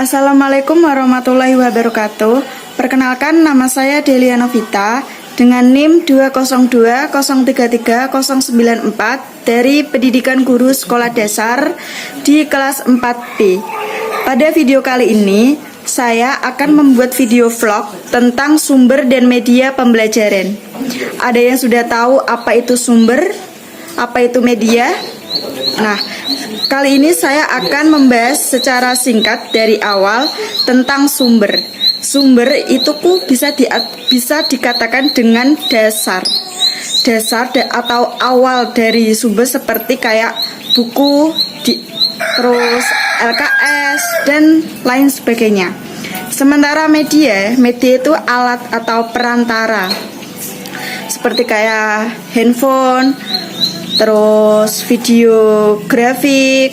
Assalamualaikum warahmatullahi wabarakatuh. Perkenalkan, nama saya Delia Novita dengan NIM 202033094 dari Pendidikan Guru Sekolah Dasar di kelas 4B. Pada video kali ini, saya akan membuat video vlog tentang sumber dan media pembelajaran. Ada yang sudah tahu apa itu sumber, apa itu media? Nah, kali ini saya akan membahas secara singkat dari awal tentang sumber. Sumber itu bisa dikatakan dengan dasar atau awal dari sumber, seperti kayak buku, terus LKS dan lain sebagainya. Sementara media itu alat atau perantara, seperti kayak handphone, terus video grafik,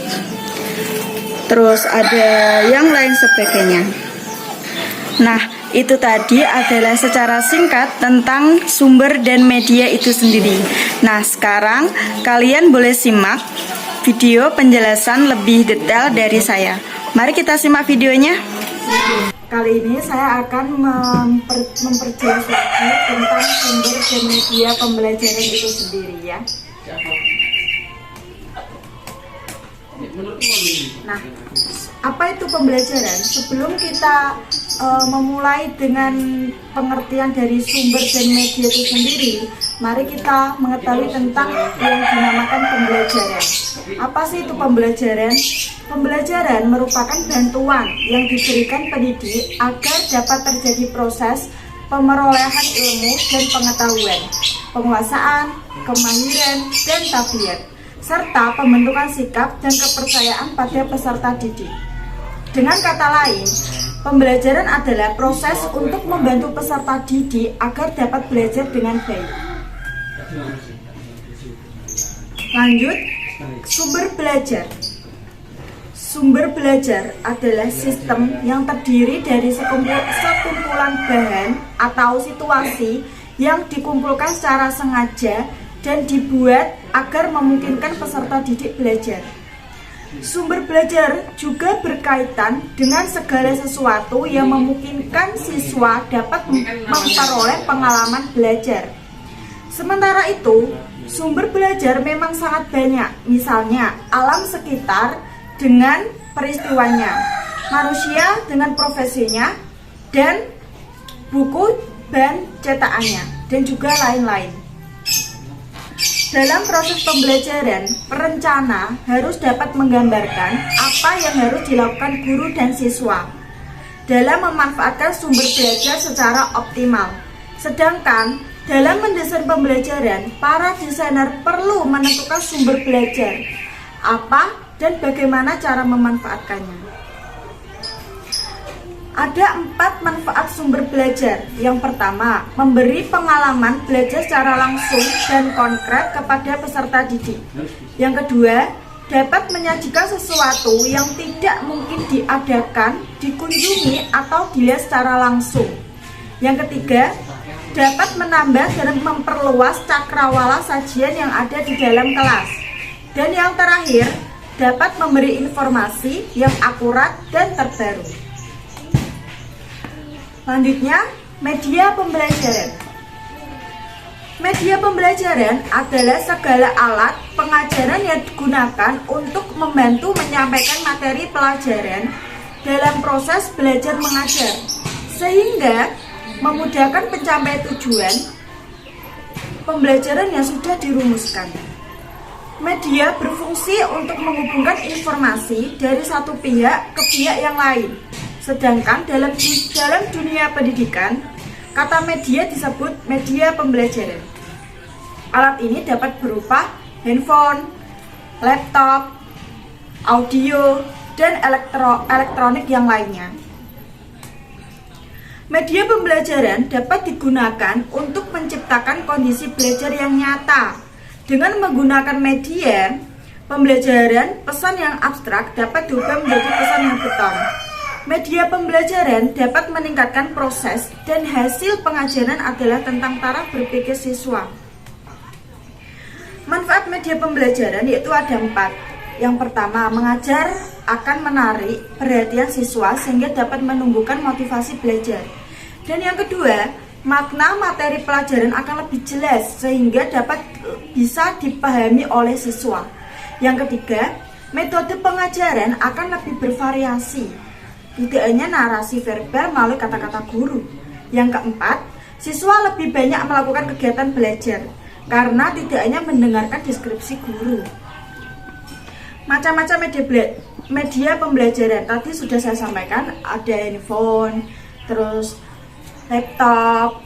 terus ada yang lain sebagainya. Nah, itu tadi adalah secara singkat tentang sumber dan media itu sendiri. Nah, sekarang kalian boleh simak video penjelasan lebih detail dari saya. Mari kita simak videonya. Kali ini saya akan memperjelas lagi tentang sumber dan media pembelajaran itu sendiri ya. Nah, apa itu pembelajaran? Sebelum kita memulai dengan pengertian dari sumber dan media itu sendiri, mari kita mengetahui tentang yang dinamakan pembelajaran. Apa sih itu pembelajaran? Pembelajaran merupakan bantuan yang diberikan pendidik agar dapat terjadi proses pemerolehan ilmu dan pengetahuan, penguasaan, kemahiran, dan tabiat, serta pembentukan sikap dan kepercayaan pada peserta didik. Dengan kata lain, pembelajaran adalah proses untuk membantu peserta didik agar dapat belajar dengan baik. Lanjut, sumber belajar. Sumber belajar adalah sistem yang terdiri dari sekumpulan bahan atau situasi yang dikumpulkan secara sengaja dan dibuat agar memungkinkan peserta didik belajar. Sumber belajar juga berkaitan dengan segala sesuatu yang memungkinkan siswa dapat memperoleh pengalaman belajar. Sementara itu, sumber belajar memang sangat banyak, misalnya alam sekitar dengan peristiwanya, manusia dengan profesinya, dan buku dan cetakannya, dan juga lain-lain. Dalam proses pembelajaran, perencana harus dapat menggambarkan apa yang harus dilakukan guru dan siswa dalam memanfaatkan sumber belajar secara optimal. Sedangkan dalam mendesain pembelajaran, para desainer perlu menentukan sumber belajar apa dan bagaimana cara memanfaatkannya. Ada 4 manfaat sumber belajar. Yang pertama, memberi pengalaman belajar secara langsung dan konkret kepada peserta didik. Yang kedua, dapat menyajikan sesuatu yang tidak mungkin diadakan, dikunjungi, atau dilihat secara langsung. Yang ketiga, dapat menambah dan memperluas cakrawala sajian yang ada di dalam kelas. Dan yang terakhir, dapat memberi informasi yang akurat dan terbaru. Selanjutnya, media pembelajaran. Media pembelajaran adalah segala alat pengajaran yang digunakan untuk membantu menyampaikan materi pelajaran dalam proses belajar mengajar, sehingga memudahkan pencapaian tujuan pembelajaran yang sudah dirumuskan. Media berfungsi untuk menghubungkan informasi dari satu pihak ke pihak yang lain. Sedangkan dalam dunia pendidikan, kata media disebut media pembelajaran. Alat ini dapat berupa handphone, laptop, audio, dan elektronik yang lainnya. Media pembelajaran dapat digunakan untuk menciptakan kondisi belajar yang nyata. Dengan menggunakan media pembelajaran, pesan yang abstrak dapat diubah menjadi pesan yang beton. Media pembelajaran dapat meningkatkan proses dan hasil pengajaran adalah tentang cara berpikir siswa. Manfaat media pembelajaran yaitu ada 4. Yang pertama, mengajar akan menarik perhatian siswa sehingga dapat menumbuhkan motivasi belajar. Dan yang kedua, makna materi pelajaran akan lebih jelas sehingga dapat bisa dipahami oleh siswa. Yang ketiga, metode pengajaran akan lebih bervariasi, tidak hanya narasi verbal melalui kata-kata guru. Yang keempat, siswa lebih banyak melakukan kegiatan belajar karena tidak hanya mendengarkan deskripsi guru. Macam-macam media pembelajaran tadi sudah saya sampaikan, ada handphone, terus laptop,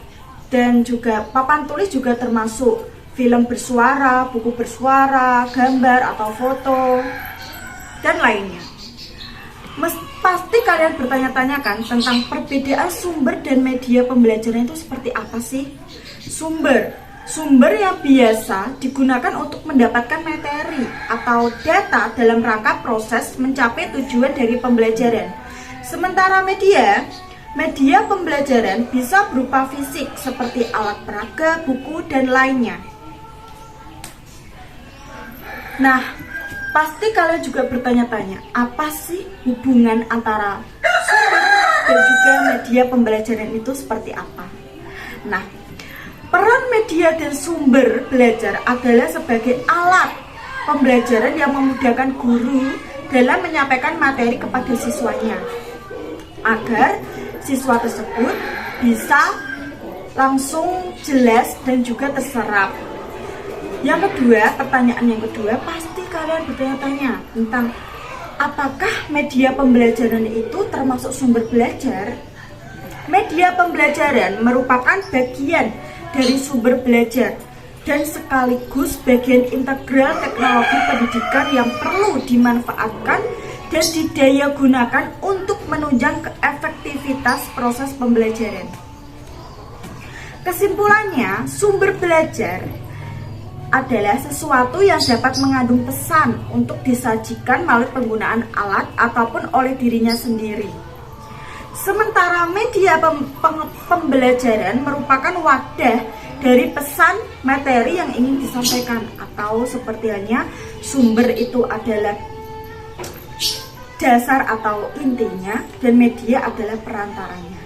dan juga papan tulis juga termasuk film bersuara, buku bersuara, gambar atau foto, dan lainnya. Pasti kalian bertanya-tanya kan tentang perbedaan sumber dan media pembelajaran itu seperti apa sih? Sumber yang biasa digunakan untuk mendapatkan materi atau data dalam rangka proses mencapai tujuan dari pembelajaran. Sementara media pembelajaran bisa berupa fisik seperti alat peraga, buku, dan lainnya. Nah, pasti kalian juga bertanya-tanya, apa sih hubungan antara sumber dan juga media pembelajaran itu seperti apa? Nah, peran media dan sumber belajar adalah sebagai alat pembelajaran yang memudahkan guru dalam menyampaikan materi kepada siswanya, agar siswa tersebut bisa langsung jelas dan juga terserap. Yang kedua, pertanyaan yang kedua, pasti kalian bertanya-tanya tentang apakah media pembelajaran itu termasuk sumber belajar? Media pembelajaran merupakan bagian dari sumber belajar dan sekaligus bagian integral teknologi pendidikan yang perlu dimanfaatkan dan didaya gunakan untuk menunjang efektivitas proses pembelajaran. Kesimpulannya, sumber belajar adalah sesuatu yang dapat mengandung pesan untuk disajikan melalui penggunaan alat ataupun oleh dirinya sendiri. Sementara media pembelajaran merupakan wadah dari pesan materi yang ingin disampaikan, atau seperti halnya sumber itu adalah dasar atau intinya dan media adalah perantaranya.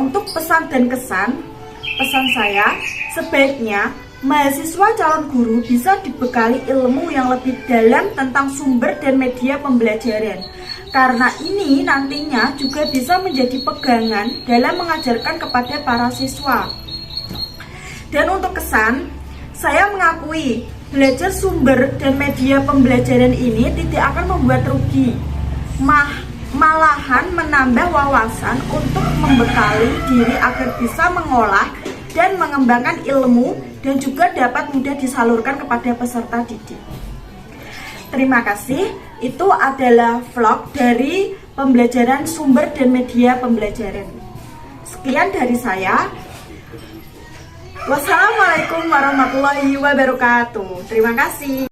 Untuk pesan dan kesan, pesan saya sebaiknya mahasiswa calon guru bisa dibekali ilmu yang lebih dalam tentang sumber dan media pembelajaran, karena ini nantinya juga bisa menjadi pegangan dalam mengajarkan kepada para siswa. Dan untuk kesan, saya mengakui belajar sumber dan media pembelajaran ini tidak akan membuat rugi, malahan menambah wawasan untuk membekali diri agar bisa mengolah dan mengembangkan ilmu dan juga dapat mudah disalurkan kepada peserta didik. Terima kasih. Itu adalah vlog dari pembelajaran sumber dan media pembelajaran. Sekian dari saya. Wassalamualaikum warahmatullahi wabarakatuh. Terima kasih.